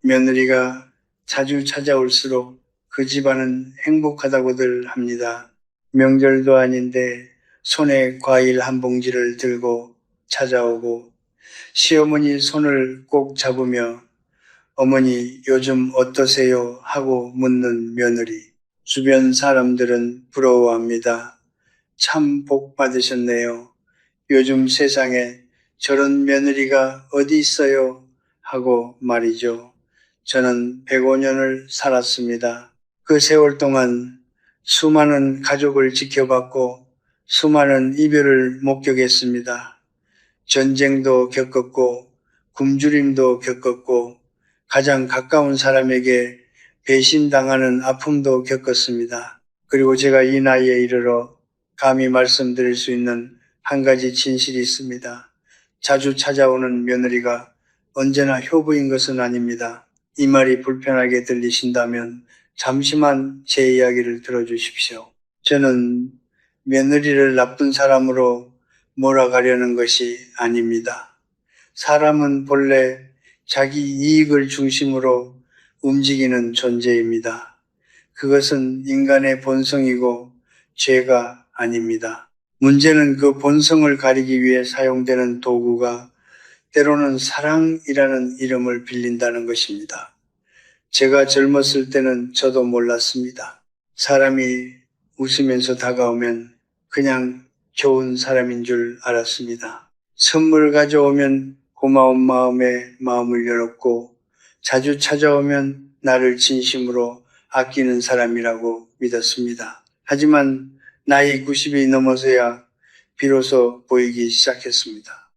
며느리가 자주 찾아올수록 그 집안은 행복하다고들 합니다. 명절도 아닌데 손에 과일 한 봉지를 들고 찾아오고 시어머니 손을 꼭 잡으며 어머니 요즘 어떠세요? 하고 묻는 며느리. 주변 사람들은 부러워합니다. 참 복 받으셨네요. 요즘 세상에 저런 며느리가 어디 있어요? 하고 말이죠. 저는 105년을 살았습니다. 그 세월 동안 수많은 가족을 지켜봤고 수많은 이별을 목격했습니다. 전쟁도 겪었고 굶주림도 겪었고 가장 가까운 사람에게 배신당하는 아픔도 겪었습니다. 그리고 제가 이 나이에 이르러 감히 말씀드릴 수 있는 한 가지 진실이 있습니다. 자주 찾아오는 며느리가 언제나 효부인 것은 아닙니다. 이 말이 불편하게 들리신다면 잠시만 제 이야기를 들어주십시오. 저는 며느리를 나쁜 사람으로 몰아가려는 것이 아닙니다. 사람은 본래 자기 이익을 중심으로 움직이는 존재입니다. 그것은 인간의 본성이고 죄가 아닙니다. 문제는 그 본성을 가리기 위해 사용되는 도구가 때로는 사랑이라는 이름을 빌린다는 것입니다. 제가 젊었을 때는 저도 몰랐습니다. 사람이 웃으면서 다가오면 그냥 좋은 사람인 줄 알았습니다. 선물 가져오면 고마운 마음에 마음을 열었고 자주 찾아오면 나를 진심으로 아끼는 사람이라고 믿었습니다. 하지만 나이 90이 넘어서야 비로소 보이기 시작했습니다.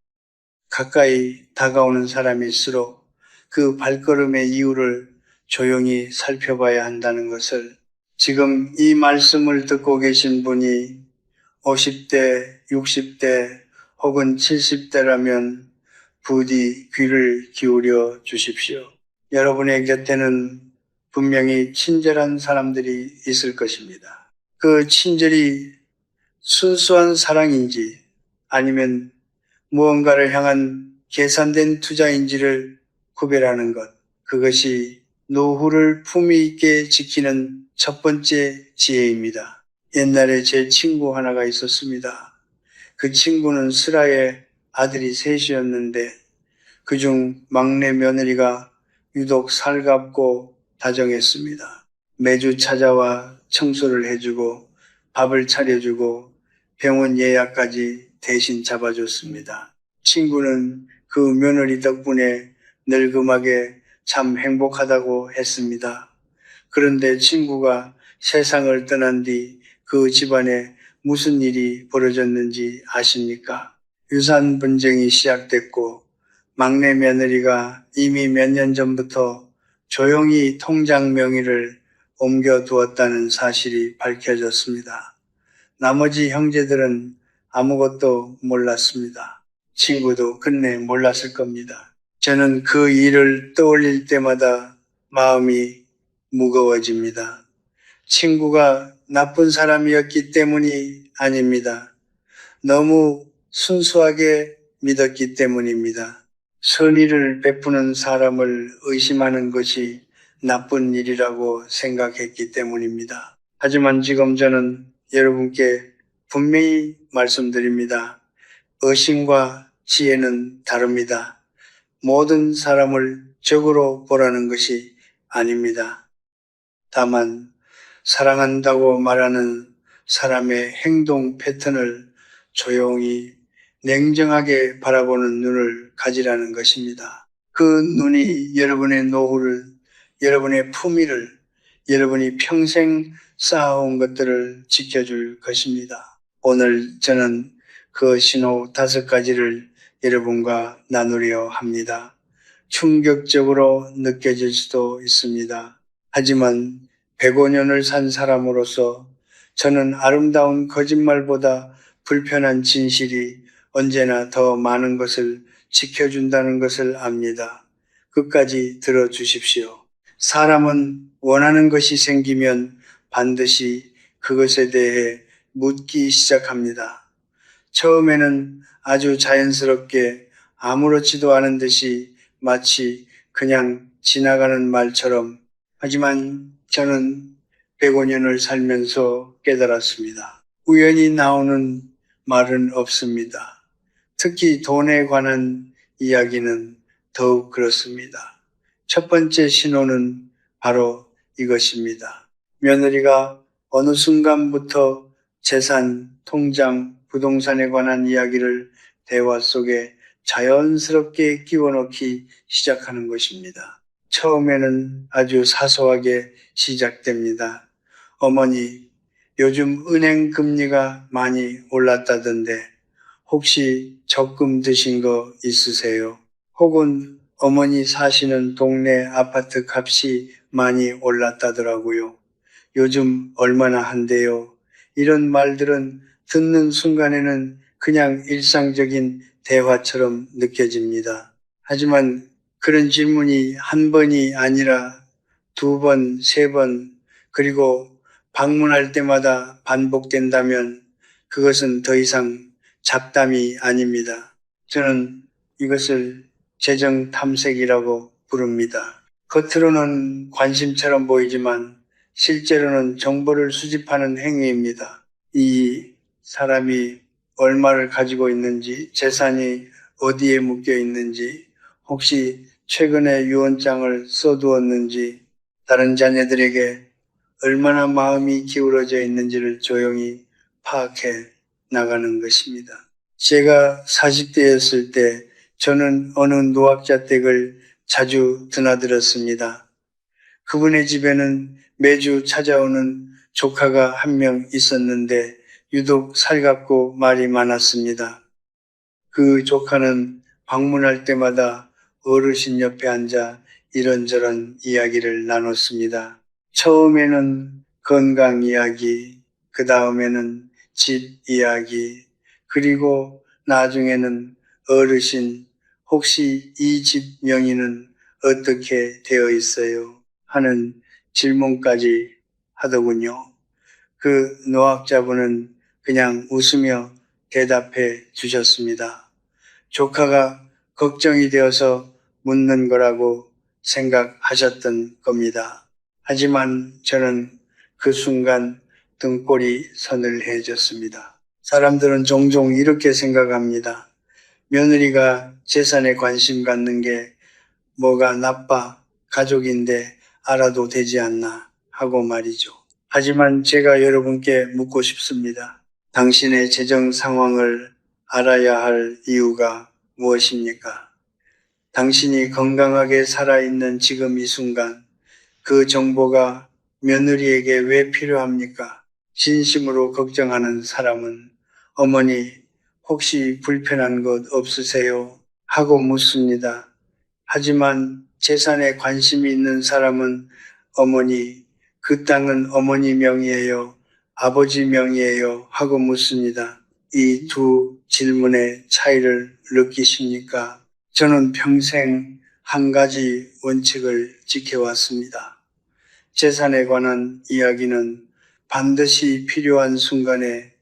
가까이 다가오는 사람일수록 그 발걸음의 이유를 조용히 살펴봐야 한다는 것을 지금 이 말씀을 듣고 계신 분이 50대, 60대 혹은 70대라면 부디 귀를 기울여 주십시오. 여러분의 곁에는 분명히 친절한 사람들이 있을 것입니다. 그 친절이 순수한 사랑인지 아니면 무언가를 향한 계산된 투자인지를 구별하는 것, 그것이 노후를 품위 있게 지키는 첫 번째 지혜입니다. 옛날에 제 친구 하나가 있었습니다. 그 친구는 슬하에 아들이 셋이었는데 그중 막내 며느리가 유독 살갑고 다정했습니다. 매주 찾아와 청소를 해주고 밥을 차려주고 병원 예약까지 대신 잡아줬습니다. 친구는 그 며느리 덕분에 늙음하게 참 행복하다고 했습니다. 그런데 친구가 세상을 떠난 뒤 그 집안에 무슨 일이 벌어졌는지 아십니까? 유산 분쟁이 시작됐고 막내 며느리가 이미 몇 년 전부터 조용히 통장 명의를 옮겨두었다는 사실이 밝혀졌습니다. 나머지 형제들은 아무것도 몰랐습니다. 친구도 끝내 몰랐을 겁니다. 저는 그 일을 떠올릴 때마다 마음이 무거워집니다. 친구가 나쁜 사람이었기 때문이 아닙니다. 너무 순수하게 믿었기 때문입니다. 선의를 베푸는 사람을 의심하는 것이 나쁜 일이라고 생각했기 때문입니다. 하지만 지금 저는 여러분께 분명히 말씀드립니다. 의심과 지혜는 다릅니다. 모든 사람을 적으로 보라는 것이 아닙니다. 다만 사랑한다고 말하는 사람의 행동 패턴을 조용히 냉정하게 바라보는 눈을 가지라는 것입니다. 그 눈이 여러분의 노후를, 여러분의 품위를, 여러분이 평생 쌓아온 것들을 지켜줄 것입니다. 오늘 저는 그 신호 5가지를 여러분과 나누려 합니다. 충격적으로 느껴질 수도 있습니다. 하지만 105년을 산 사람으로서 저는 아름다운 거짓말보다 불편한 진실이 언제나 더 많은 것을 지켜준다는 것을 압니다. 끝까지 들어주십시오. 사람은 원하는 것이 생기면 반드시 그것에 대해 묻기 시작합니다. 처음에는 아주 자연스럽게 아무렇지도 않은 듯이 마치 그냥 지나가는 말처럼 하지만 저는 105년을 살면서 깨달았습니다. 우연히 나오는 말은 없습니다. 특히 돈에 관한 이야기는 더욱 그렇습니다. 첫 번째 신호는 바로 이것입니다. 며느리가 어느 순간부터 재산, 통장, 부동산에 관한 이야기를 대화 속에 자연스럽게 끼워 넣기 시작하는 것입니다. 처음에는 아주 사소하게 시작됩니다. 어머니, 요즘 은행 금리가 많이 올랐다던데 혹시 적금 드신 거 있으세요? 혹은 어머니 사시는 동네 아파트 값이 많이 올랐다더라고요. 요즘 얼마나 한대요? 이런 말들은 듣는 순간에는 그냥 일상적인 대화처럼 느껴집니다. 하지만 그런 질문이 한 번이 아니라 두 번, 세 번, 그리고 방문할 때마다 반복된다면 그것은 더 이상 잡담이 아닙니다. 저는 이것을 재정 탐색이라고 부릅니다. 겉으로는 관심처럼 보이지만 실제로는 정보를 수집하는 행위입니다. 이 사람이 얼마를 가지고 있는지, 재산이 어디에 묶여 있는지, 혹시 최근에 유언장을 써두었는지, 다른 자녀들에게 얼마나 마음이 기울어져 있는지를 조용히 파악해 나가는 것입니다. 제가 40대였을 때 저는 어느 노학자 댁을 자주 드나들었습니다. 그분의 집에는 매주 찾아오는 조카가 한 명 있었는데 유독 살갑고 말이 많았습니다. 그 조카는 방문할 때마다 어르신 옆에 앉아 이런저런 이야기를 나눴습니다. 처음에는 건강 이야기, 그 다음에는 집 이야기, 그리고 나중에는 어르신, 혹시 이 집 명의는 어떻게 되어 있어요? 하는 질문까지 하더군요. 그 노학자분은 그냥 웃으며 대답해 주셨습니다. 조카가 걱정이 되어서 묻는 거라고 생각하셨던 겁니다. 하지만 저는 그 순간 등골이 서늘해졌습니다. 사람들은 종종 이렇게 생각합니다. 며느리가 재산에 관심 갖는 게 뭐가 나빠, 가족인데 알아도 되지 않나 하고 말이죠. 하지만 제가 여러분께 묻고 싶습니다. 당신의 재정 상황을 알아야 할 이유가 무엇입니까? 당신이 건강하게 살아있는 지금 이 순간 그 정보가 며느리에게 왜 필요합니까? 진심으로 걱정하는 사람은 어머니 혹시 불편한 것 없으세요? 하고 묻습니다. 하지만 재산에 관심이 있는 사람은 어머니 그 땅은 어머니 명의예요? 아버지 명의예요? 하고 묻습니다. 이 두 질문의 차이를 느끼십니까? 저는 평생 한 가지 원칙을 지켜왔습니다. 재산에 관한 이야기는 반드시 필요한 순간에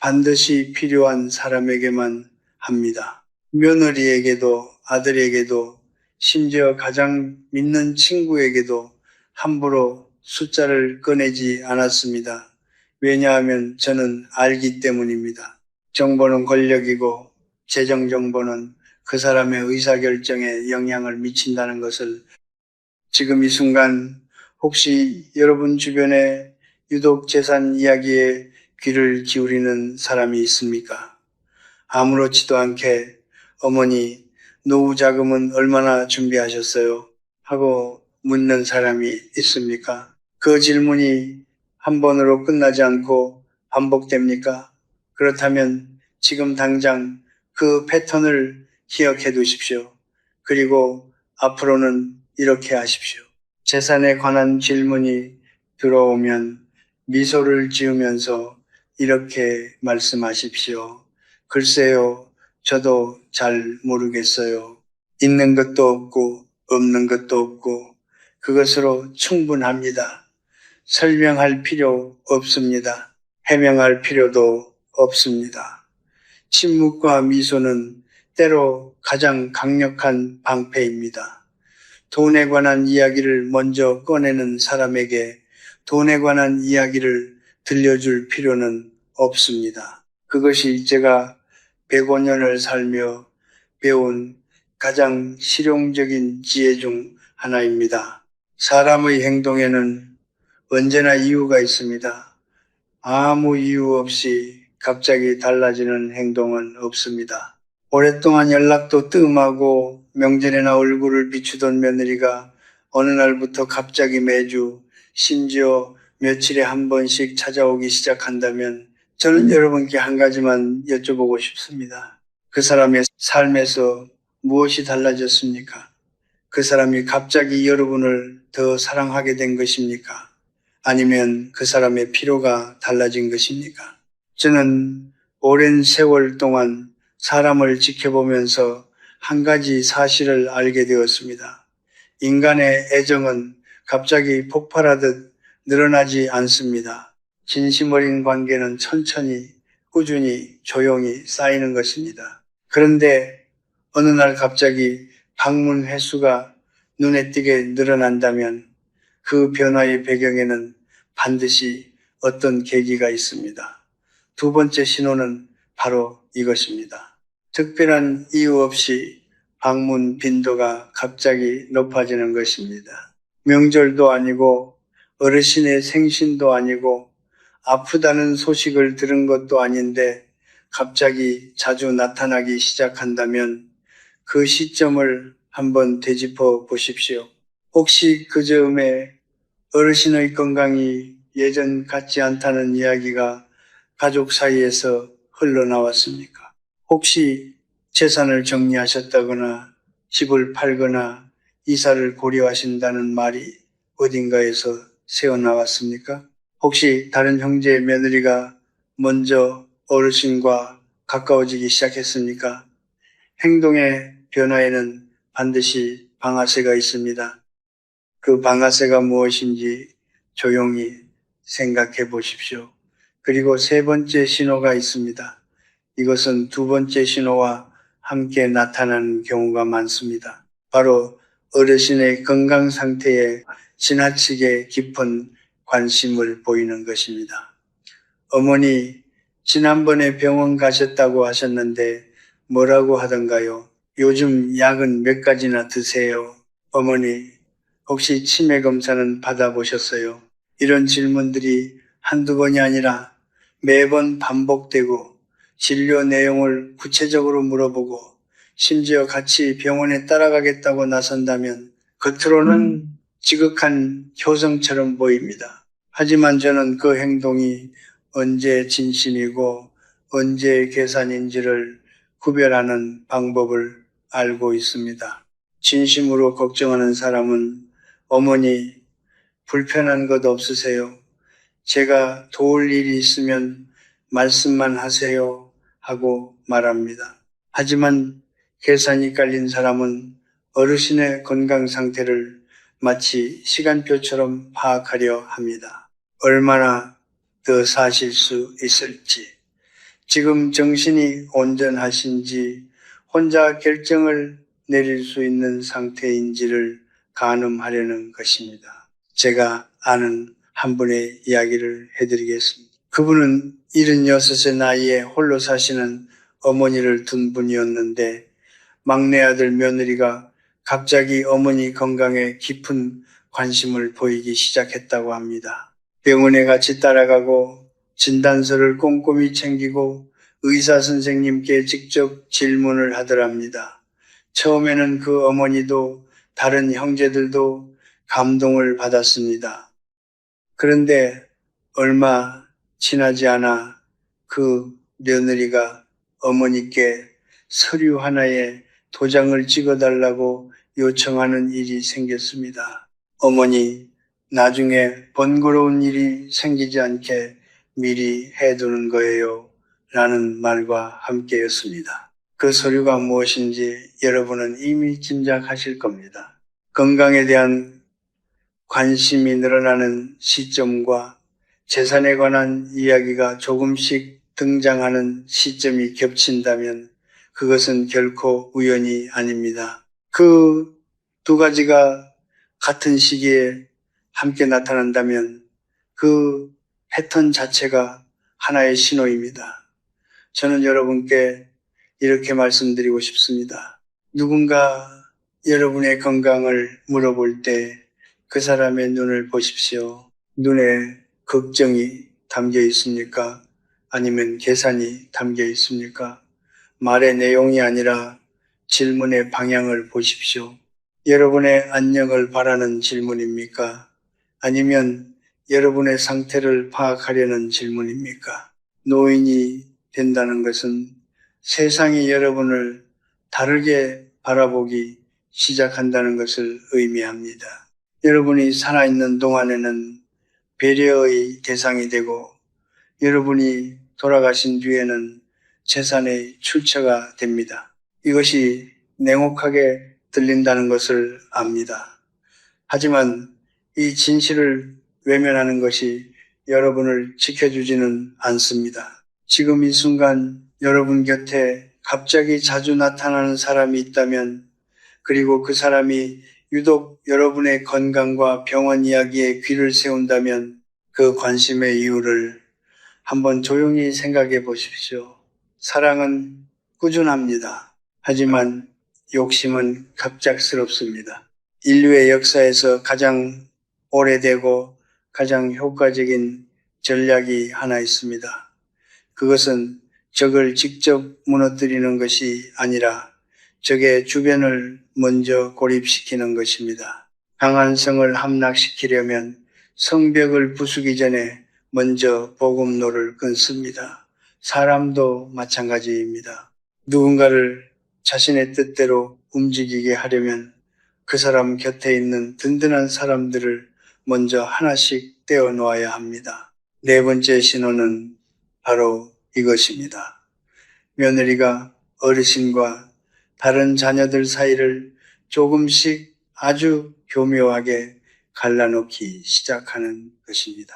반드시 필요한 사람에게만 합니다. 며느리에게도 아들에게도 심지어 가장 믿는 친구에게도 함부로 숫자를 꺼내지 않았습니다. 왜냐하면 저는 알기 때문입니다. 정보는 권력이고 재정 정보는 그 사람의 의사결정에 영향을 미친다는 것을 지금 이 순간 혹시 여러분 주변에 유독 재산 이야기에 귀를 기울이는 사람이 있습니까? 아무렇지도 않게 어머니 노후 자금은 얼마나 준비하셨어요? 하고 묻는 사람이 있습니까? 그 질문이 한 번으로 끝나지 않고 반복됩니까? 그렇다면 지금 당장 그 패턴을 기억해 두십시오. 그리고 앞으로는 이렇게 하십시오. 재산에 관한 질문이 들어오면 미소를 지으면서 이렇게 말씀하십시오. 글쎄요, 저도 잘 모르겠어요. 있는 것도 없고 없는 것도 없고 그것으로 충분합니다. 설명할 필요 없습니다. 해명할 필요도 없습니다. 침묵과 미소는 때로 가장 강력한 방패입니다. 돈에 관한 이야기를 먼저 꺼내는 사람에게 돈에 관한 이야기를 들려줄 필요는 없습니다. 그것이 제가 105년을 살며 배운 가장 실용적인 지혜 중 하나입니다. 사람의 행동에는 언제나 이유가 있습니다. 아무 이유 없이 갑자기 달라지는 행동은 없습니다. 오랫동안 연락도 뜸하고 명절에나 얼굴을 비추던 며느리가 어느 날부터 갑자기 매주 심지어 며칠에 한 번씩 찾아오기 시작한다면 저는 여러분께 한 가지만 여쭤보고 싶습니다. 그 사람의 삶에서 무엇이 달라졌습니까? 그 사람이 갑자기 여러분을 더 사랑하게 된 것입니까? 아니면 그 사람의 필요가 달라진 것입니까? 저는 오랜 세월 동안 사람을 지켜보면서 한 가지 사실을 알게 되었습니다. 인간의 애정은 갑자기 폭발하듯 늘어나지 않습니다. 진심 어린 관계는 천천히, 꾸준히, 조용히 쌓이는 것입니다. 그런데 어느 날 갑자기 방문 횟수가 눈에 띄게 늘어난다면 그 변화의 배경에는 반드시 어떤 계기가 있습니다. 두 번째 신호는 바로 이것입니다. 특별한 이유 없이 방문 빈도가 갑자기 높아지는 것입니다. 명절도 아니고 어르신의 생신도 아니고 아프다는 소식을 들은 것도 아닌데 갑자기 자주 나타나기 시작한다면 그 시점을 한번 되짚어 보십시오. 혹시 그 즈음에 어르신의 건강이 예전 같지 않다는 이야기가 가족 사이에서 흘러나왔습니까? 혹시 재산을 정리하셨다거나 집을 팔거나 이사를 고려하신다는 말이 어딘가에서 새어나왔습니까? 혹시 다른 형제 며느리가 먼저 어르신과 가까워지기 시작했습니까? 행동의 변화에는 반드시 방아쇠가 있습니다. 그 방아쇠가 무엇인지 조용히 생각해 보십시오. 그리고 세 번째 신호가 있습니다. 이것은 두 번째 신호와 함께 나타나는 경우가 많습니다. 바로 어르신의 건강 상태에 지나치게 깊은 관심을 보이는 것입니다. 어머니, 지난번에 병원 가셨다고 하셨는데 뭐라고 하던가요? 요즘 약은 몇 가지나 드세요? 어머니, 혹시 치매 검사는 받아보셨어요? 이런 질문들이 한두 번이 아니라 매번 반복되고 진료 내용을 구체적으로 물어보고 심지어 같이 병원에 따라가겠다고 나선다면 겉으로는 지극한 효성처럼 보입니다. 하지만 저는 그 행동이 언제 진심이고 언제 계산인지를 구별하는 방법을 알고 있습니다. 진심으로 걱정하는 사람은 어머니, 불편한 것 없으세요? 제가 도울 일이 있으면 말씀만 하세요 하고 말합니다. 하지만 계산이 깔린 사람은 어르신의 건강 상태를 마치 시간표처럼 파악하려 합니다. 얼마나 더 사실 수 있을지, 지금 정신이 온전하신지, 혼자 결정을 내릴 수 있는 상태인지를 가늠하려는 것입니다. 제가 아는 한 분의 이야기를 해드리겠습니다. 그분은 76의 나이에 홀로 사시는 어머니를 둔 분이었는데 막내 아들 며느리가 갑자기 어머니 건강에 깊은 관심을 보이기 시작했다고 합니다. 병원에 같이 따라가고 진단서를 꼼꼼히 챙기고 의사 선생님께 직접 질문을 하더랍니다. 처음에는 그 어머니도 다른 형제들도 감동을 받았습니다. 그런데 얼마 지나지 않아 그 며느리가 어머니께 서류 하나에 도장을 찍어달라고 요청하는 일이 생겼습니다. 어머니, 나중에 번거로운 일이 생기지 않게 미리 해두는 거예요. 라는 말과 함께였습니다. 그 서류가 무엇인지 여러분은 이미 짐작하실 겁니다. 건강에 대한 관심이 늘어나는 시점과 재산에 관한 이야기가 조금씩 등장하는 시점이 겹친다면 그것은 결코 우연이 아닙니다. 그 두 가지가 같은 시기에 함께 나타난다면 그 패턴 자체가 하나의 신호입니다. 저는 여러분께 이렇게 말씀드리고 싶습니다. 누군가 여러분의 건강을 물어볼 때 그 사람의 눈을 보십시오. 눈에 걱정이 담겨 있습니까? 아니면 계산이 담겨 있습니까? 말의 내용이 아니라 질문의 방향을 보십시오. 여러분의 안녕을 바라는 질문입니까? 아니면 여러분의 상태를 파악하려는 질문입니까? 노인이 된다는 것은 세상이 여러분을 다르게 바라보기 시작한다는 것을 의미합니다. 여러분이 살아있는 동안에는 배려의 대상이 되고 여러분이 돌아가신 뒤에는 재산의 출처가 됩니다. 이것이 냉혹하게 들린다는 것을 압니다. 하지만 이 진실을 외면하는 것이 여러분을 지켜주지는 않습니다. 지금 이 순간 여러분 곁에 갑자기 자주 나타나는 사람이 있다면, 그리고 그 사람이 유독 여러분의 건강과 병원 이야기에 귀를 세운다면 그 관심의 이유를 한번 조용히 생각해 보십시오. 사랑은 꾸준합니다. 하지만 욕심은 갑작스럽습니다. 인류의 역사에서 가장 오래되고 가장 효과적인 전략이 하나 있습니다. 그것은 적을 직접 무너뜨리는 것이 아니라 적의 주변을 먼저 고립시키는 것입니다. 강한 성을 함락시키려면 성벽을 부수기 전에 먼저 복음로를 끊습니다. 사람도 마찬가지입니다. 누군가를 자신의 뜻대로 움직이게 하려면 그 사람 곁에 있는 든든한 사람들을 먼저 하나씩 떼어 놓아야 합니다. 네 번째 신호는 바로 이것입니다. 며느리가 어르신과 다른 자녀들 사이를 조금씩 아주 교묘하게 갈라놓기 시작하는 것입니다.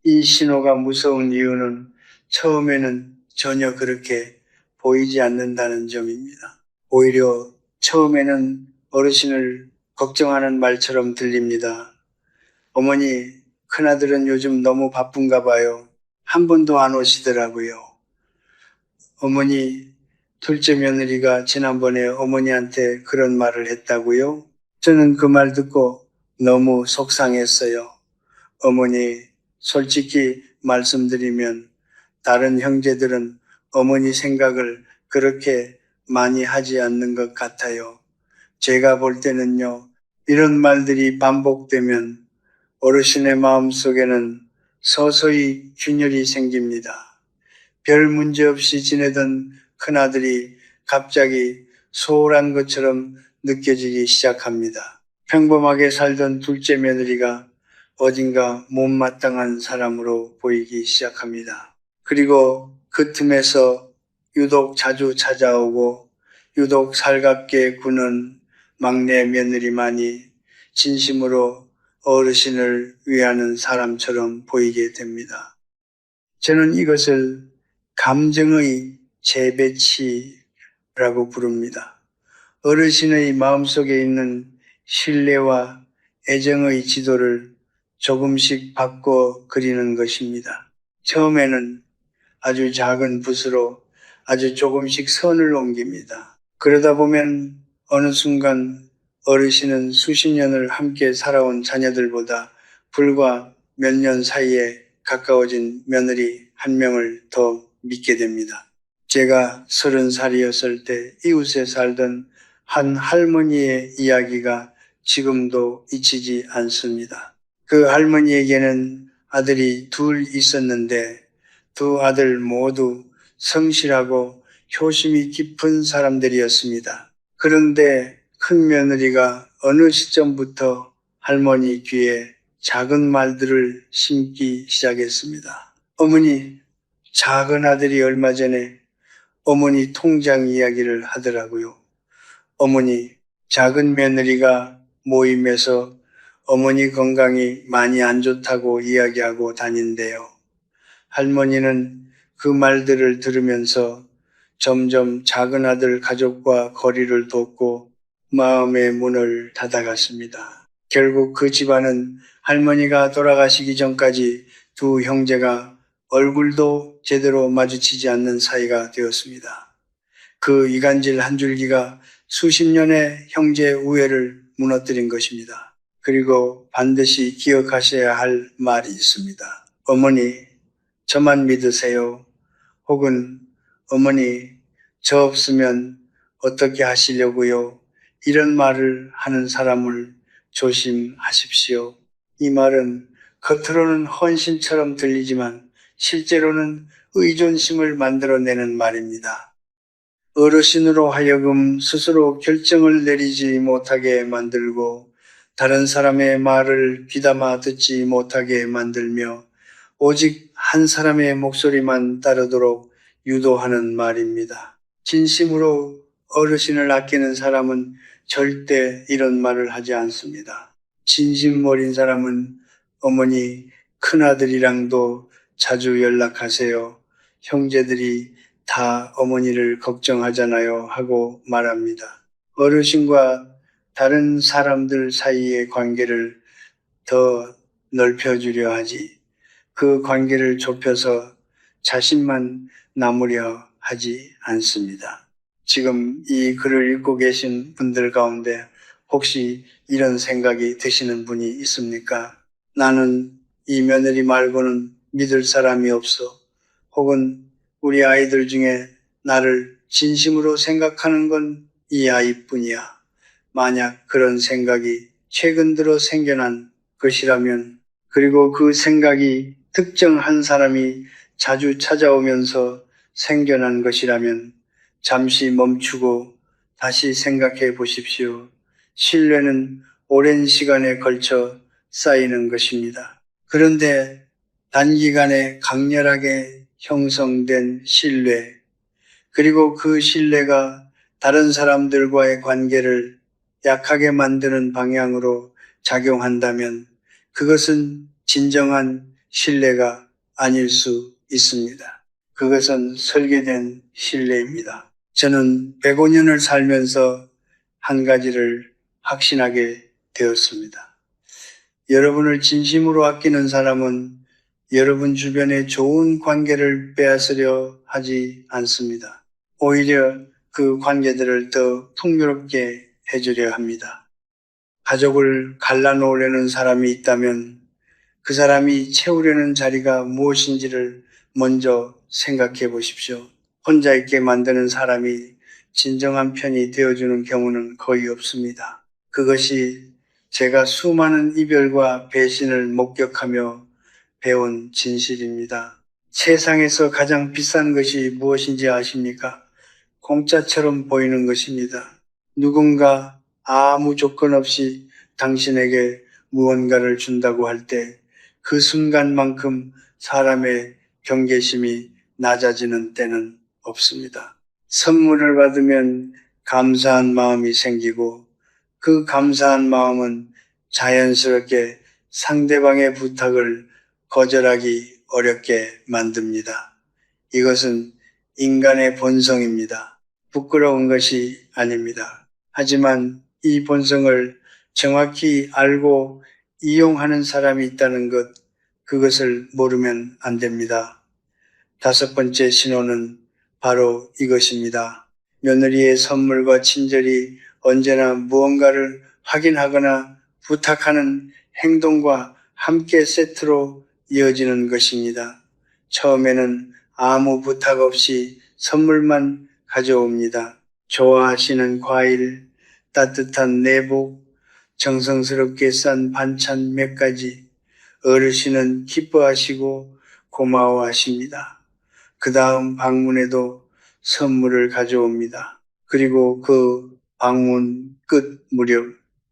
이 신호가 무서운 이유는 처음에는 전혀 그렇게 보이지 않는다는 점입니다. 오히려 처음에는 어르신을 걱정하는 말처럼 들립니다. 어머니, 큰아들은 요즘 너무 바쁜가 봐요. 한 번도 안 오시더라고요. 어머니, 둘째 며느리가 지난번에 어머니한테 그런 말을 했다고요? 저는 그 말 듣고 너무 속상했어요. 어머니, 솔직히 말씀드리면 다른 형제들은 어머니 생각을 그렇게 많이 하지 않는 것 같아요. 제가 볼 때는요, 이런 말들이 반복되면 어르신의 마음속에는 서서히 균열이 생깁니다. 별 문제 없이 지내던 큰아들이 갑자기 소홀한 것처럼 느껴지기 시작합니다. 평범하게 살던 둘째 며느리가 어딘가 못마땅한 사람으로 보이기 시작합니다. 그리고 그 틈에서 유독 자주 찾아오고 유독 살갑게 구는 막내 며느리만이 진심으로 어르신을 위하는 사람처럼 보이게 됩니다. 저는 이것을 감정의 재배치라고 부릅니다. 어르신의 마음속에 있는 신뢰와 애정의 지도를 조금씩 바꿔 그리는 것입니다. 처음에는 아주 작은 붓으로 아주 조금씩 선을 옮깁니다. 그러다 보면 어느 순간 어르신은 수십 년을 함께 살아온 자녀들보다 불과 몇 년 사이에 가까워진 며느리 한 명을 더 믿게 됩니다. 제가 30살이었을 때 이웃에 살던 한 할머니의 이야기가 지금도 잊히지 않습니다. 그 할머니에게는 아들이 둘 있었는데 두 아들 모두 성실하고 효심이 깊은 사람들이었습니다. 그런데 큰 며느리가 어느 시점부터 할머니 귀에 작은 말들을 심기 시작했습니다. 어머니, 작은 아들이 얼마 전에 어머니 통장 이야기를 하더라고요. 어머니, 작은 며느리가 모임에서 어머니 건강이 많이 안 좋다고 이야기하고 다닌대요. 할머니는 그 말들을 들으면서 점점 작은 아들 가족과 거리를 뒀고 마음의 문을 닫아갔습니다. 결국 그 집안은 할머니가 돌아가시기 전까지 두 형제가 얼굴도 제대로 마주치지 않는 사이가 되었습니다. 그 이간질 한 줄기가 수십 년의 형제 우애를 무너뜨린 것입니다. 그리고 반드시 기억하셔야 할 말이 있습니다. 어머니, 저만 믿으세요. 혹은 어머니, 저 없으면 어떻게 하시려고요? 이런 말을 하는 사람을 조심하십시오. 이 말은 겉으로는 헌신처럼 들리지만 실제로는 의존심을 만들어내는 말입니다. 어르신으로 하여금 스스로 결정을 내리지 못하게 만들고 다른 사람의 말을 귀담아 듣지 못하게 만들며 오직 한 사람의 목소리만 따르도록 유도하는 말입니다. 진심으로 어르신을 아끼는 사람은 절대 이런 말을 하지 않습니다. 진심 어린 사람은 어머니, 큰아들이랑도 자주 연락하세요. 형제들이 다 어머니를 걱정하잖아요 하고 말합니다. 어르신과 다른 사람들 사이의 관계를 더 넓혀주려 하지 그 관계를 좁혀서 자신만 남으려 하지 않습니다. 지금 이 글을 읽고 계신 분들 가운데 혹시 이런 생각이 드시는 분이 있습니까? 나는 이 며느리 말고는 믿을 사람이 없어. 혹은 우리 아이들 중에 나를 진심으로 생각하는 건 이 아이뿐이야. 만약 그런 생각이 최근 들어 생겨난 것이라면, 그리고 그 생각이 특정 한 사람이 자주 찾아오면서 생겨난 것이라면 잠시 멈추고 다시 생각해 보십시오. 신뢰는 오랜 시간에 걸쳐 쌓이는 것입니다. 그런데 단기간에 강렬하게 형성된 신뢰, 그리고 그 신뢰가 다른 사람들과의 관계를 약하게 만드는 방향으로 작용한다면 그것은 진정한 신뢰가 아닐 수 있습니다. 그것은 설계된 신뢰입니다. 저는 105년을 살면서 한 가지를 확신하게 되었습니다. 여러분을 진심으로 아끼는 사람은 여러분 주변의 좋은 관계를 빼앗으려 하지 않습니다. 오히려 그 관계들을 더 풍요롭게 해주려 합니다. 가족을 갈라놓으려는 사람이 있다면 그 사람이 채우려는 자리가 무엇인지를 먼저 생각해 보십시오. 혼자 있게 만드는 사람이 진정한 편이 되어주는 경우는 거의 없습니다. 그것이 제가 수많은 이별과 배신을 목격하며 배운 진실입니다. 세상에서 가장 비싼 것이 무엇인지 아십니까? 공짜처럼 보이는 것입니다. 누군가 아무 조건 없이 당신에게 무언가를 준다고 할 때 그 순간만큼 사람의 경계심이 낮아지는 때는 없습니다. 선물을 받으면 감사한 마음이 생기고 그 감사한 마음은 자연스럽게 상대방의 부탁을 거절하기 어렵게 만듭니다. 이것은 인간의 본성입니다. 부끄러운 것이 아닙니다. 하지만 이 본성을 정확히 알고 이용하는 사람이 있다는 것, 그것을 모르면 안 됩니다. 5번째 신호는 바로 이것입니다. 며느리의 선물과 친절이 언제나 무언가를 확인하거나 부탁하는 행동과 함께 세트로 이어지는 것입니다. 처음에는 아무 부탁 없이 선물만 가져옵니다. 좋아하시는 과일, 따뜻한 내복, 정성스럽게 싼 반찬 몇 가지. 어르신은 기뻐하시고 고마워하십니다. 그 다음 방문에도 선물을 가져옵니다. 그리고 그 방문 끝 무렵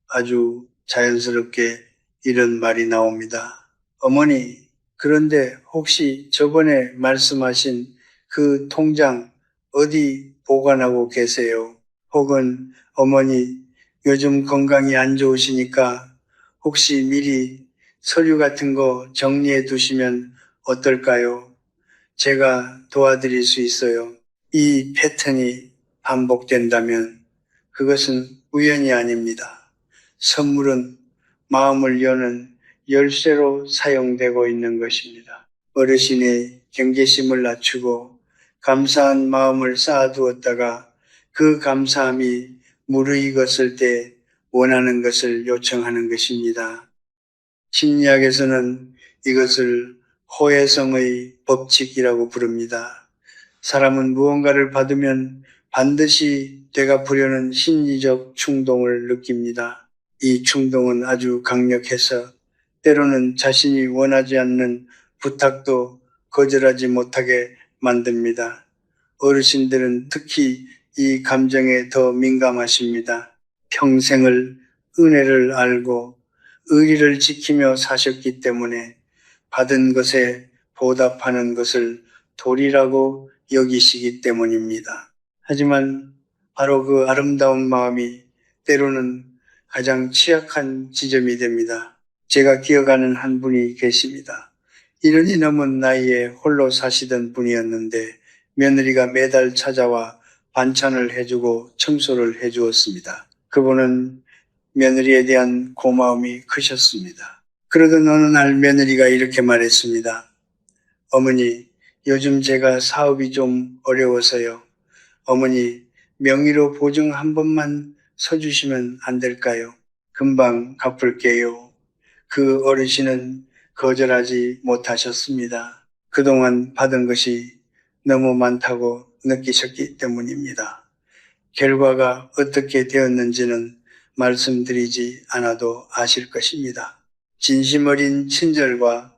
아주 자연스럽게 이런 말이 나옵니다. 어머니, 그런데 혹시 저번에 말씀하신 그 통장 어디 보관하고 계세요? 혹은 어머니, 요즘 건강이 안 좋으시니까 혹시 미리 서류 같은 거 정리해 두시면 어떨까요? 제가 도와드릴 수 있어요. 이 패턴이 반복된다면 그것은 우연이 아닙니다. 선물은 마음을 여는 열쇠로 사용되고 있는 것입니다. 어르신의 경계심을 낮추고 감사한 마음을 쌓아두었다가 그 감사함이 무르익었을 때 원하는 것을 요청하는 것입니다. 심리학에서는 이것을 호혜성의 법칙이라고 부릅니다. 사람은 무언가를 받으면 반드시 되갚으려는 심리적 충동을 느낍니다. 이 충동은 아주 강력해서 때로는 자신이 원하지 않는 부탁도 거절하지 못하게 만듭니다. 어르신들은 특히 이 감정에 더 민감하십니다. 평생을 은혜를 알고 의리를 지키며 사셨기 때문에 받은 것에 보답하는 것을 도리라고 여기시기 때문입니다. 하지만 바로 그 아름다운 마음이 때로는 가장 취약한 지점이 됩니다. 제가 기억하는 한 분이 계십니다. 1년이 넘은 나이에 홀로 사시던 분이었는데 며느리가 매달 찾아와 반찬을 해주고 청소를 해주었습니다. 그분은 며느리에 대한 고마움이 크셨습니다. 그러던 어느 날 며느리가 이렇게 말했습니다. 어머니, 요즘 제가 사업이 좀 어려워서요. 어머니, 명의로 보증 한 번만 서주시면 안 될까요? 금방 갚을게요. 그 어르신은 거절하지 못하셨습니다. 그동안 받은 것이 너무 많다고 느끼셨기 때문입니다. 결과가 어떻게 되었는지는 말씀드리지 않아도 아실 것입니다. 진심 어린 친절과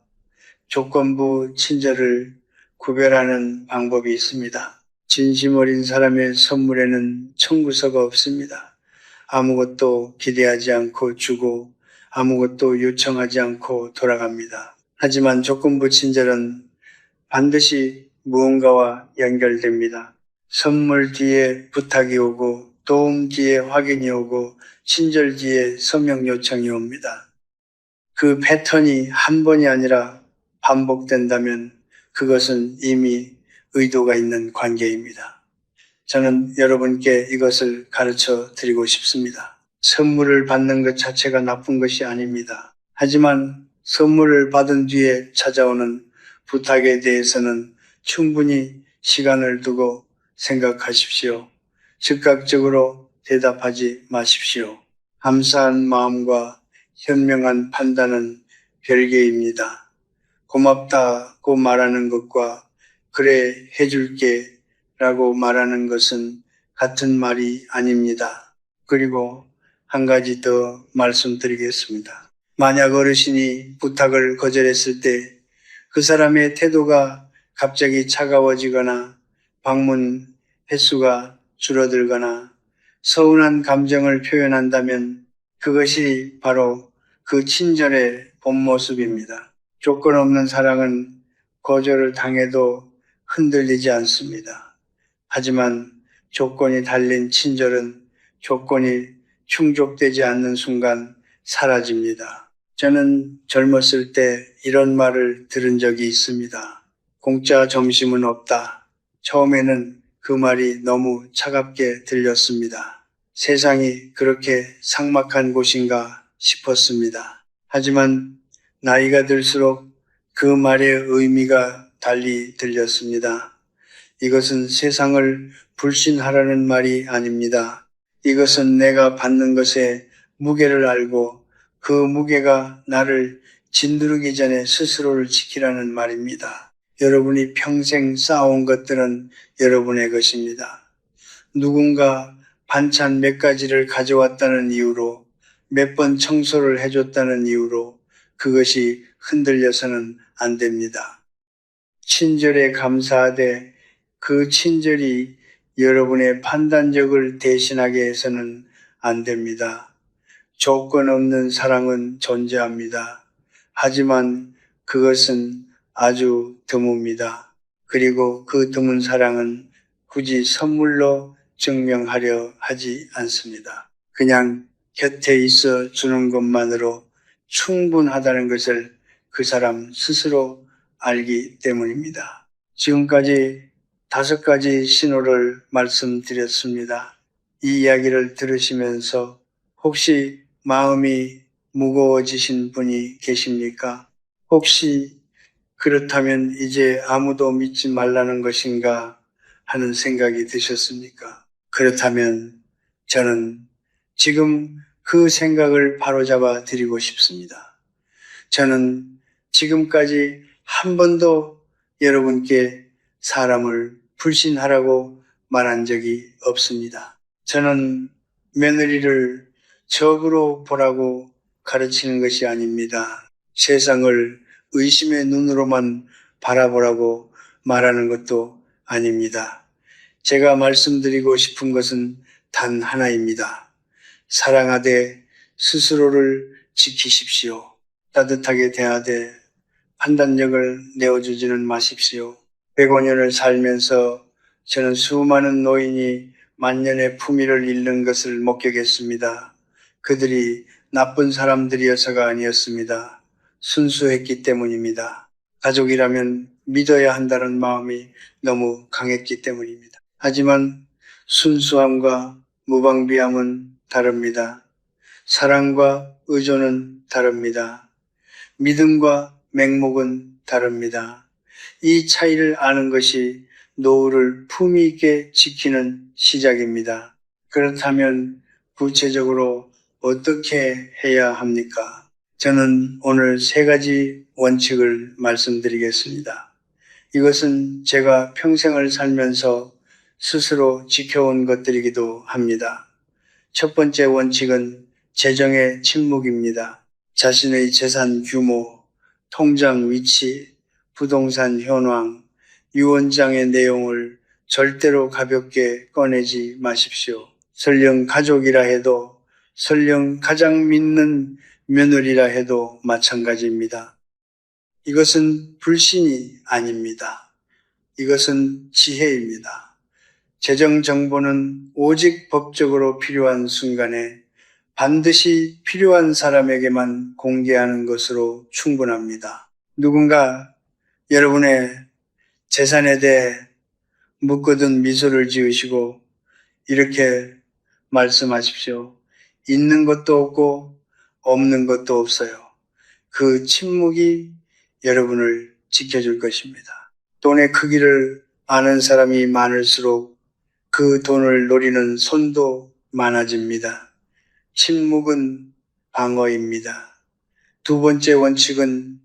조건부 친절을 구별하는 방법이 있습니다. 진심 어린 사람의 선물에는 청구서가 없습니다. 아무것도 기대하지 않고 주고 아무것도 요청하지 않고 돌아갑니다. 하지만 조건부 친절은 반드시 무언가와 연결됩니다. 선물 뒤에 부탁이 오고 도움 뒤에 확인이 오고 친절 뒤에 서명 요청이 옵니다. 그 패턴이 한 번이 아니라 반복된다면 그것은 이미 의도가 있는 관계입니다. 저는 여러분께 이것을 가르쳐 드리고 싶습니다. 선물을 받는 것 자체가 나쁜 것이 아닙니다. 하지만 선물을 받은 뒤에 찾아오는 부탁에 대해서는 충분히 시간을 두고 생각하십시오. 즉각적으로 대답하지 마십시오. 감사한 마음과 현명한 판단은 별개입니다. 고맙다고 말하는 것과 그래 해줄게 라고 말하는 것은 같은 말이 아닙니다. 그리고 한 가지 더 말씀드리겠습니다. 만약 어르신이 부탁을 거절했을 때 그 사람의 태도가 갑자기 차가워지거나 방문 횟수가 줄어들거나 서운한 감정을 표현한다면 그것이 바로 그 친절의 본 모습입니다. 조건 없는 사랑은 거절을 당해도 흔들리지 않습니다. 하지만 조건이 달린 친절은 조건이 충족되지 않는 순간 사라집니다. 저는 젊었을 때 이런 말을 들은 적이 있습니다. 공짜 점심은 없다. 처음에는 그 말이 너무 차갑게 들렸습니다. 세상이 그렇게 삭막한 곳인가 싶었습니다. 하지만 나이가 들수록 그 말의 의미가 달리 들렸습니다. 이것은 세상을 불신하라는 말이 아닙니다. 이것은 내가 받는 것에 무게를 알고 그 무게가 나를 짓누르기 전에 스스로를 지키라는 말입니다. 여러분이 평생 쌓아온 것들은 여러분의 것입니다. 누군가 반찬 몇 가지를 가져왔다는 이유로 몇 번 청소를 해줬다는 이유로 그것이 흔들려서는 안 됩니다. 친절에 감사하되 그 친절이 여러분의 판단력을 대신하게 해서는 안 됩니다. 조건 없는 사랑은 존재합니다. 하지만 그것은 아주 드뭅니다. 그리고 그 드문 사랑은 굳이 선물로 증명하려 하지 않습니다. 그냥 곁에 있어 주는 것만으로 충분하다는 것을 그 사람 스스로 알기 때문입니다. 지금까지 5가지 신호를 말씀드렸습니다. 이 이야기를 들으시면서 혹시 마음이 무거워지신 분이 계십니까? 혹시 그렇다면 이제 아무도 믿지 말라는 것인가 하는 생각이 드셨습니까? 그렇다면 저는 지금 그 생각을 바로잡아 드리고 싶습니다. 저는 지금까지 한 번도 여러분께 사람을 불신하라고 말한 적이 없습니다. 저는 며느리를 적으로 보라고 가르치는 것이 아닙니다. 세상을 의심의 눈으로만 바라보라고 말하는 것도 아닙니다. 제가 말씀드리고 싶은 것은 단 하나입니다. 사랑하되 스스로를 지키십시오. 따뜻하게 대하되 판단력을 내어주지는 마십시오. 105년을 살면서 저는 수많은 노인이 만년의 품위를 잃는 것을 목격했습니다. 그들이 나쁜 사람들이어서가 아니었습니다. 순수했기 때문입니다. 가족이라면 믿어야 한다는 마음이 너무 강했기 때문입니다. 하지만 순수함과 무방비함은 다릅니다. 사랑과 의존은 다릅니다. 믿음과 맹목은 다릅니다. 이 차이를 아는 것이 노후를 품위 있게 지키는 시작입니다. 그렇다면 구체적으로 어떻게 해야 합니까? 저는 오늘 3가지 원칙을 말씀드리겠습니다. 이것은 제가 평생을 살면서 스스로 지켜온 것들이기도 합니다. 첫 번째 원칙은 재정의 침묵입니다. 자신의 재산 규모, 통장 위치, 부동산 현황, 유언장의 내용을 절대로 가볍게 꺼내지 마십시오. 설령 가족이라 해도, 설령 가장 믿는 며느리라 해도 마찬가지입니다. 이것은 불신이 아닙니다. 이것은 지혜입니다. 재정 정보는 오직 법적으로 필요한 순간에 반드시 필요한 사람에게만 공개하는 것으로 충분합니다. 누군가 여러분의 재산에 대해 묻거든 미소를 지으시고 이렇게 말씀하십시오. 있는 것도 없고 없는 것도 없어요. 그 침묵이 여러분을 지켜줄 것입니다. 돈의 크기를 아는 사람이 많을수록 그 돈을 노리는 손도 많아집니다. 침묵은 방어입니다. 두 번째 원칙은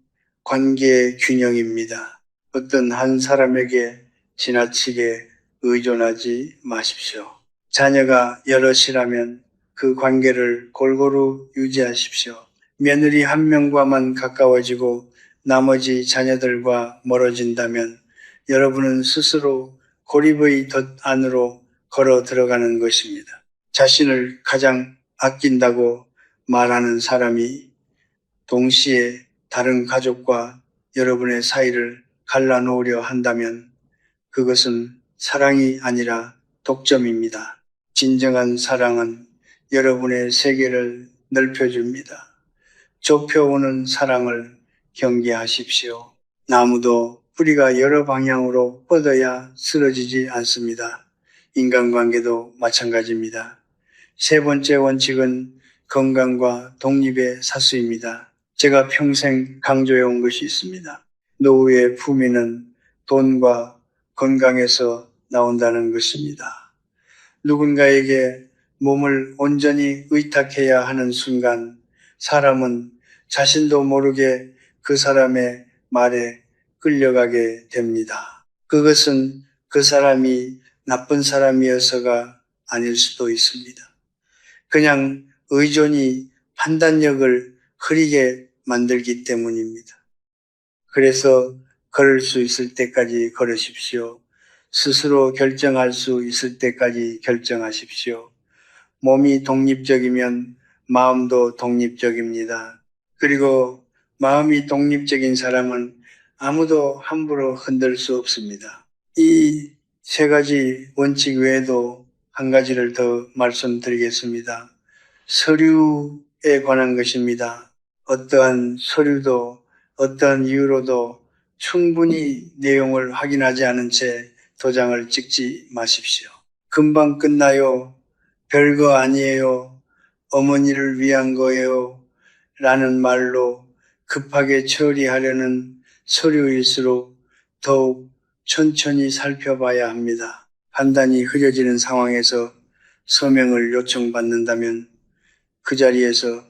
관계의 균형입니다. 어떤 한 사람에게 지나치게 의존하지 마십시오. 자녀가 여럿이라면 그 관계를 골고루 유지하십시오. 며느리 한 명과만 가까워지고 나머지 자녀들과 멀어진다면 여러분은 스스로 고립의 덫 안으로 걸어 들어가는 것입니다. 자신을 가장 아낀다고 말하는 사람이 동시에 다른 가족과 여러분의 사이를 갈라놓으려 한다면 그것은 사랑이 아니라 독점입니다. 진정한 사랑은 여러분의 세계를 넓혀줍니다. 좁혀오는 사랑을 경계하십시오. 나무도 뿌리가 여러 방향으로 뻗어야 쓰러지지 않습니다. 인간관계도 마찬가지입니다. 세 번째 원칙은 건강과 독립의 사수입니다. 제가 평생 강조해온 것이 있습니다. 노후의 품위는 돈과 건강에서 나온다는 것입니다. 누군가에게 몸을 온전히 의탁해야 하는 순간 사람은 자신도 모르게 그 사람의 말에 끌려가게 됩니다. 그것은 그 사람이 나쁜 사람이어서가 아닐 수도 있습니다. 그냥 의존이 판단력을 흐리게 만들기 때문입니다. 그래서 걸을 수 있을 때까지 걸으십시오. 스스로 결정할 수 있을 때까지 결정하십시오. 몸이 독립적이면 마음도 독립적입니다. 그리고 마음이 독립적인 사람은 아무도 함부로 흔들 수 없습니다. 이 3가지 원칙 외에도 한 가지를 더 말씀드리겠습니다. 서류에 관한 것입니다. 어떠한 서류도 어떠한 이유로도 충분히 내용을 확인하지 않은 채 도장을 찍지 마십시오. 금방 끝나요. 별거 아니에요. 어머니를 위한 거예요. 라는 말로 급하게 처리하려는 서류일수록 더욱 천천히 살펴봐야 합니다. 판단이 흐려지는 상황에서 서명을 요청받는다면 그 자리에서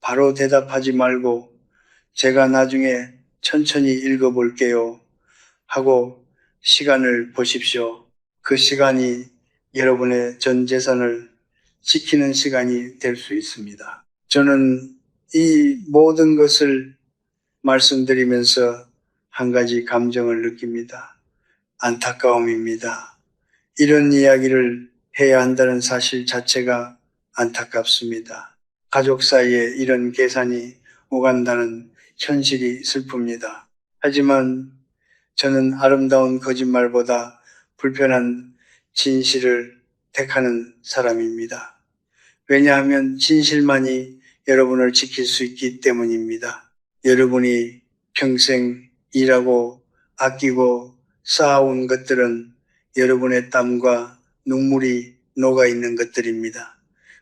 바로 대답하지 말고 제가 나중에 천천히 읽어볼게요 하고 시간을 보십시오. 그 시간이 여러분의 전 재산을 지키는 시간이 될 수 있습니다. 저는 이 모든 것을 말씀드리면서 한 가지 감정을 느낍니다. 안타까움입니다. 이런 이야기를 해야 한다는 사실 자체가 안타깝습니다. 가족 사이에 이런 계산이 오간다는 현실이 슬픕니다. 하지만 저는 아름다운 거짓말보다 불편한 진실을 택하는 사람입니다. 왜냐하면 진실만이 여러분을 지킬 수 있기 때문입니다. 여러분이 평생 일하고 아끼고 쌓아온 것들은 여러분의 땀과 눈물이 녹아있는 것들입니다.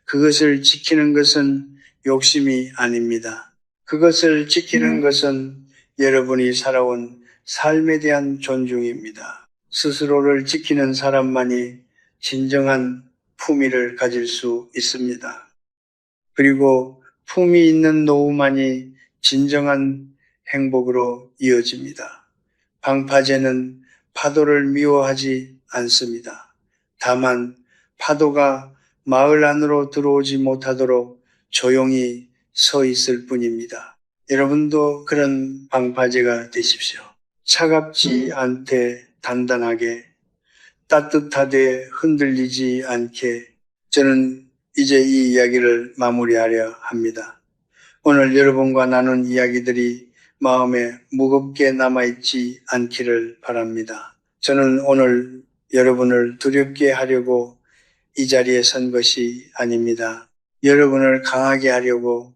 그것을 지키는 것은 욕심이 아닙니다. 그것을 지키는 것은 여러분이 살아온 삶에 대한 존중입니다. 스스로를 지키는 사람만이 진정한 품위를 가질 수 있습니다. 그리고 품위 있는 노후만이 진정한 행복으로 이어집니다. 방파제는 파도를 미워하지 않습니다. 다만 파도가 마을 안으로 들어오지 못하도록 조용히 서 있을 뿐입니다. 여러분도 그런 방파제가 되십시오. 차갑지 않되 단단하게, 따뜻하되 흔들리지 않게. 저는 이제 이 이야기를 마무리하려 합니다. 오늘 여러분과 나눈 이야기들이 마음에 무겁게 남아있지 않기를 바랍니다. 저는 오늘 여러분을 두렵게 하려고 이 자리에 선 것이 아닙니다. 여러분을 강하게 하려고,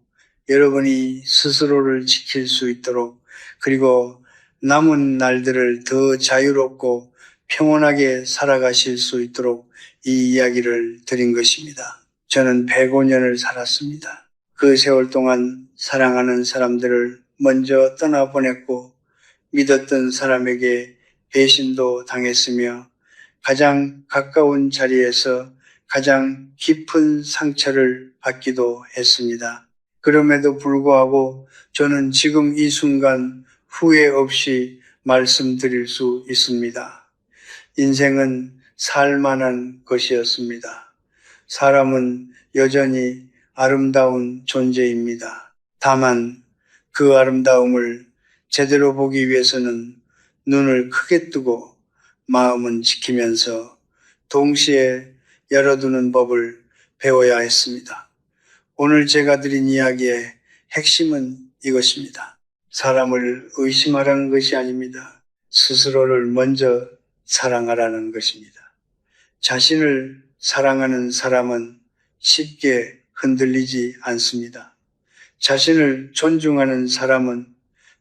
여러분이 스스로를 지킬 수 있도록, 그리고 남은 날들을 더 자유롭고 평온하게 살아가실 수 있도록 이 이야기를 드린 것입니다. 저는 105년을 살았습니다. 그 세월 동안 사랑하는 사람들을 먼저 떠나보냈고 믿었던 사람에게 배신도 당했으며 가장 가까운 자리에서 가장 깊은 상처를 받기도 했습니다. 그럼에도 불구하고 저는 지금 이 순간 후회 없이 말씀드릴 수 있습니다. 인생은 살만한 것이었습니다. 사람은 여전히 아름다운 존재입니다. 다만 그 아름다움을 제대로 보기 위해서는 눈을 크게 뜨고 마음은 지키면서 동시에 열어두는 법을 배워야 했습니다. 오늘 제가 드린 이야기의 핵심은 이것입니다. 사람을 의심하라는 것이 아닙니다. 스스로를 먼저 사랑하라는 것입니다. 자신을 사랑하는 사람은 쉽게 흔들리지 않습니다. 자신을 존중하는 사람은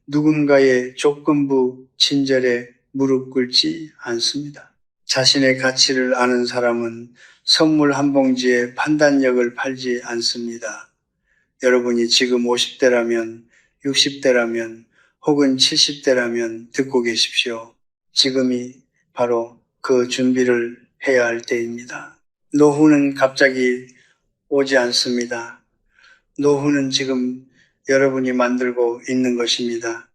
누군가의 조건부 친절에 무릎 꿇지 않습니다. 자신의 가치를 아는 사람은 선물 한 봉지에 판단력을 팔지 않습니다. 여러분이 지금 50대라면, 60대라면, 혹은 70대라면 듣고 계십시오. 지금이 바로 그 준비를 해야 할 때입니다. 노후는 갑자기 오지 않습니다. 노후는 지금 여러분이 만들고 있는 것입니다.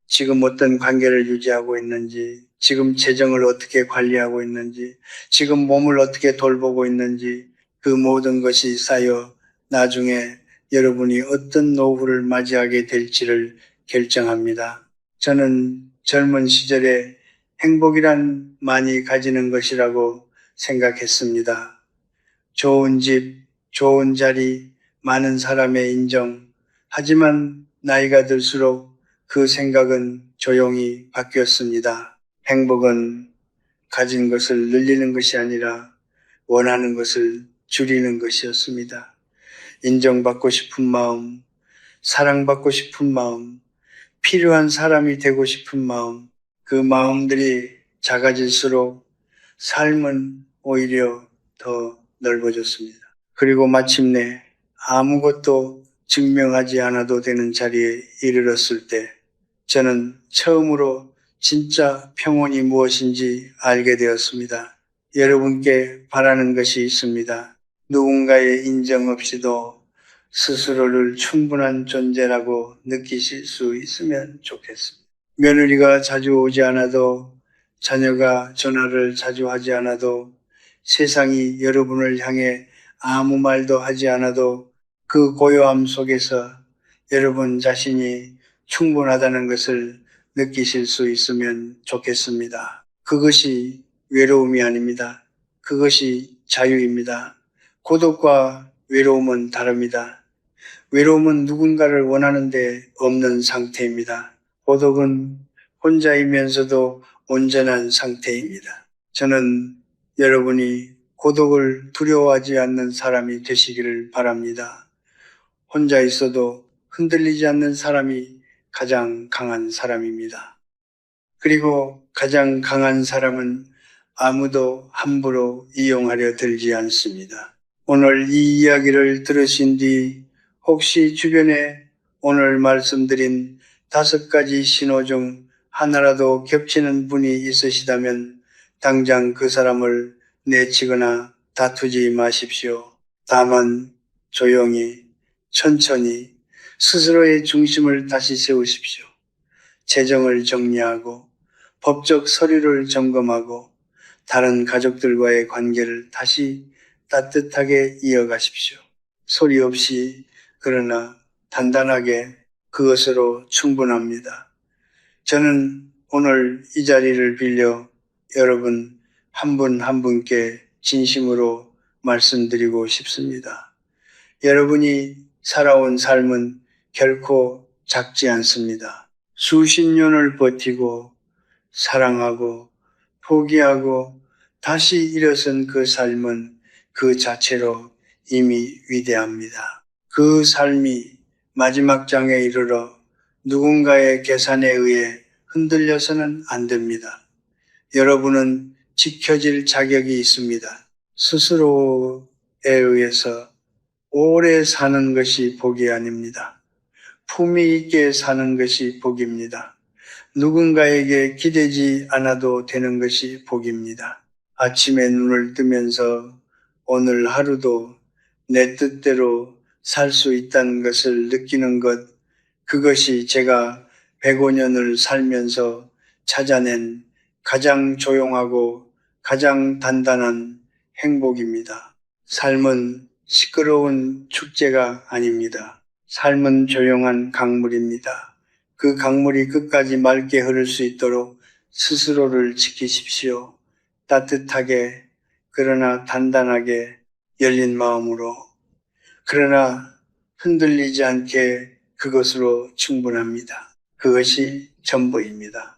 지금 어떤 관계를 유지하고 있는지, 지금 재정을 어떻게 관리하고 있는지, 지금 몸을 어떻게 돌보고 있는지, 그 모든 것이 쌓여 나중에 여러분이 어떤 노후를 맞이하게 될지를 결정합니다. 저는 젊은 시절에 행복이란 많이 가지는 것이라고 생각했습니다. 좋은 집, 좋은 자리, 많은 사람의 인정. 하지만 나이가 들수록 그 생각은 조용히 바뀌었습니다. 행복은 가진 것을 늘리는 것이 아니라 원하는 것을 줄이는 것이었습니다. 인정받고 싶은 마음, 사랑받고 싶은 마음, 필요한 사람이 되고 싶은 마음, 그 마음들이 작아질수록 삶은 오히려 더 넓어졌습니다. 그리고 마침내 아무것도 증명하지 않아도 되는 자리에 이르렀을 때 저는 처음으로 진짜 평온이 무엇인지 알게 되었습니다. 여러분께 바라는 것이 있습니다. 누군가의 인정 없이도 스스로를 충분한 존재라고 느끼실 수 있으면 좋겠습니다. 며느리가 자주 오지 않아도, 자녀가 전화를 자주 하지 않아도, 세상이 여러분을 향해 아무 말도 하지 않아도 그 고요함 속에서 여러분 자신이 충분하다는 것을 느끼실 수 있으면 좋겠습니다. 그것이 외로움이 아닙니다. 그것이 자유입니다. 고독과 외로움은 다릅니다. 외로움은 누군가를 원하는데 없는 상태입니다. 고독은 혼자이면서도 온전한 상태입니다. 저는 여러분이 고독을 두려워하지 않는 사람이 되시기를 바랍니다. 혼자 있어도 흔들리지 않는 사람이 가장 강한 사람입니다. 그리고 가장 강한 사람은 아무도 함부로 이용하려 들지 않습니다. 오늘 이 이야기를 들으신 뒤 혹시 주변에 오늘 말씀드린 5가지 신호 중 하나라도 겹치는 분이 있으시다면 당장 그 사람을 내치거나 다투지 마십시오. 다만 조용히, 천천히 스스로의 중심을 다시 세우십시오. 재정을 정리하고 법적 서류를 점검하고 다른 가족들과의 관계를 다시 따뜻하게 이어가십시오. 소리 없이 그러나 단단하게 그것으로 충분합니다. 저는 오늘 이 자리를 빌려 여러분 한 분 한 분께 진심으로 말씀드리고 싶습니다. 여러분이 살아온 삶은 결코 작지 않습니다. 수십 년을 버티고 사랑하고 포기하고 다시 일어선 그 삶은 그 자체로 이미 위대합니다. 그 삶이 마지막 장에 이르러 누군가의 계산에 의해 흔들려서는 안 됩니다. 여러분은 지켜질 자격이 있습니다. 스스로에 의해서 오래 사는 것이 복이 아닙니다. 품위 있게 사는 것이 복입니다. 누군가에게 기대지 않아도 되는 것이 복입니다. 아침에 눈을 뜨면서 오늘 하루도 내 뜻대로 살 수 있다는 것을 느끼는 것, 그것이 제가 105년을 살면서 찾아낸 가장 조용하고 가장 단단한 행복입니다. 삶은 시끄러운 축제가 아닙니다. 삶은 조용한 강물입니다. 그 강물이 끝까지 맑게 흐를 수 있도록 스스로를 지키십시오. 따뜻하게, 그러나 단단하게 열린 마음으로, 그러나 흔들리지 않게 그것으로 충분합니다. 그것이 전부입니다.